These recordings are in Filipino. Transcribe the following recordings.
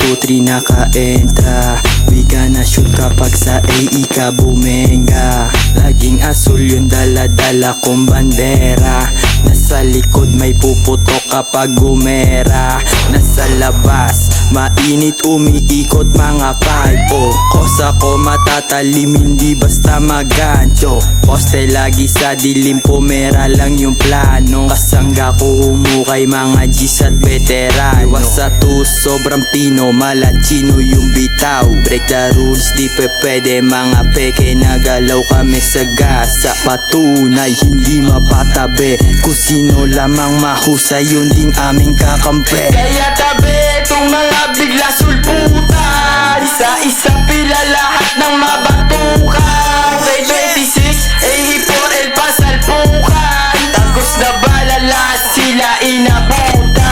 2, 3 naka-entra. We gonna shoot kapag sa AE ka bumenga. Laging asul yung dala-dala kong bandera. Nasa likod may puputok kapag gumera. Nasa labas mainit umiikot mga palpo. Kosa ko matatalim hindi basta magancho. Poste lagi sa dilim pumera lang yung plano. Kasangga ko humukay mga G's at veterano. Iwas sa tus sobrang pino malachino yung bitaw. Break the rules di pwede mga peke. Nagalaw kami sa gasa. Patunay hindi mapatabi. Kung sino lamang mahusay yun din aming kakampi. Kaya tabi itong mga bigla sulputan. Isa-isa pila lahat ng mabatukan. Kay 26, AE4L pasalpukan. Tagos na bala lahat sila inabutan.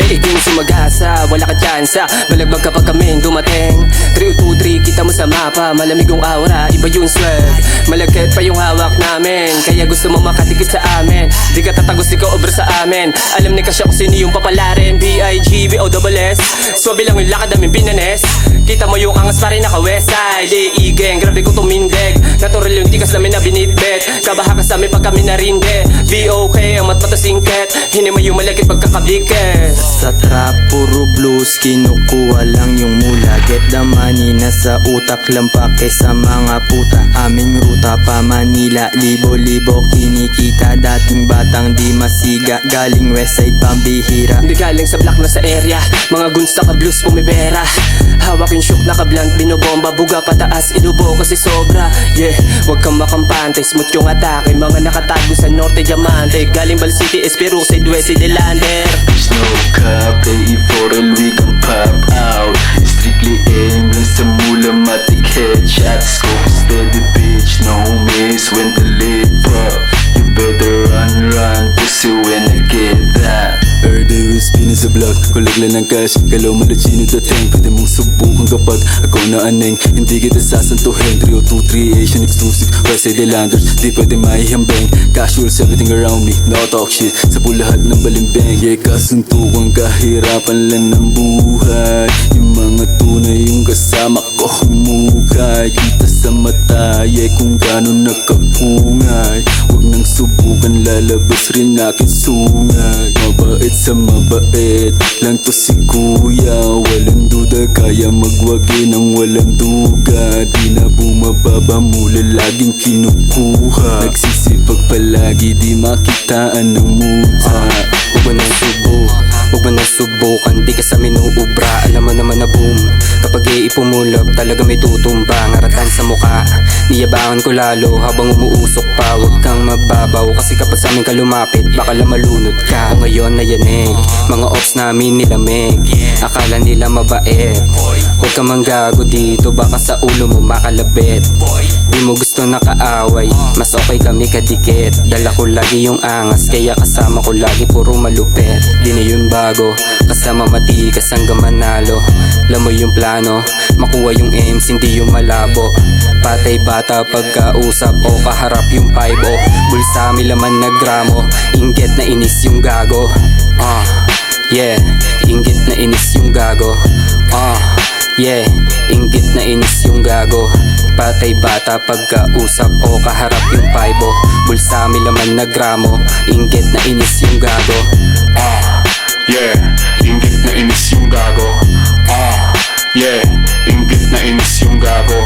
Iging sumagasa, wala ka tsansa. Balagbag kapag kami dumating. 3-2-3, kita mo sa mapa. Malamig yung aura, iba yung swag. Malagkit pa yung hawak namin. Kaya gusto mo makatikit sa amin. Di ka tatagos, di ka obra sa amin. Alam ni Kasya kung sino yung papalarin. B-I-G-B-O-S-S. Swabe lang yung lakad namin binanes. Kita mo yung angas pa rin naka westside. Gang, grabe ko tumindig. Natural yung tikas namin na binitbit. Kabaha ka sa amin pag kami narinde. V-OK, ang matmata singket. Hindi mo yung malagkit pagkakabikit. Sa trap puro blues kinukuha lang yung mula. Get the money nasa utak lang pake sa mga puta. Aming ruta pa Manila, libo-libo kinikita. Dating batang di masiga, galing westside pambihira. Hindi galing sa block na sa area. Mga guns na ka-blues pumibera. Hawak yung shook naka-blunt, binobomba. Buga pataas, inubo kasi sobra. Yeah, wag kang makampante, smooth yung atake. Mga nakatago sa norte, diamante. Galing Bal City, Espero, West, Sidelander. There's no cap, AE4L we can pop out. Strictly aim lang sa mula, matik headshot. Scope steady bitch, no miss when the lid pop. You better run, pussy when I get that. Everyday will spin sa block. Kulaglan ng cash, kalaw malachino dating. Pwede mong subukan kapag ako na aneng. Hindi kita sasantuhin. 302-3 Asian exclusive, Westside Landers. Di pwede mahihambeng. Casuals, everything around me, no talk shit. Sa lahat ng balimbeng. Yeah, kasuntukan kahirapan lang ng buhay. Yung mga tunay yung kasama ko humukay. Kita sa mata, yeah, kung gano'n nakapungay. Huwag nang subukan, lalabas rin aking sungay. Mabait sa mabait lang to si kuya. Walang duda, kaya magwagi ng walang duga. Di na bumababa mula, laging kinukuha. Nagsisipag palagi, di makitaan ng muta. Huwag mo nang huwag mo nang subukan. Di ka sa minuubra, alam mo naman na boom. Kapag iipumulog, talaga may tutumba. Ngaratan sa muka, niyabangan ko lalo habang umuusok pa. Huwag kang magbabaw, kasi kapag sa amin ka lumapit, baka lang malunod ka. O ngayon na yanig, mga ops namin nilamig. Akala nila mabait, huwag kang manggago dito, baka sa ulo mo makalabit. Di mo gusto nakaaway, mas okay kami kadikit. Dala ko lagi yung angas, kaya kasama ko lagi puro malupit. Di na yun bago, kasama matikas hanggang manalo. Alam mo yung plano, makuha yung aims, hindi yung malabo. Patay bata pagkausap o kaharap yung 5-0. Bulsa mi laman na gramo, inggit na inis yung gago. Yeah, inggit na inis yung gago. Yeah, inggit na inis yung gago. Patay bata pagkausap o kaharap yung 5-0. Bulsa mi laman na gramo, inggit na inis yung gago. Yeah, inggit na inis yung gago. Yeah, inggit na inis yung gago.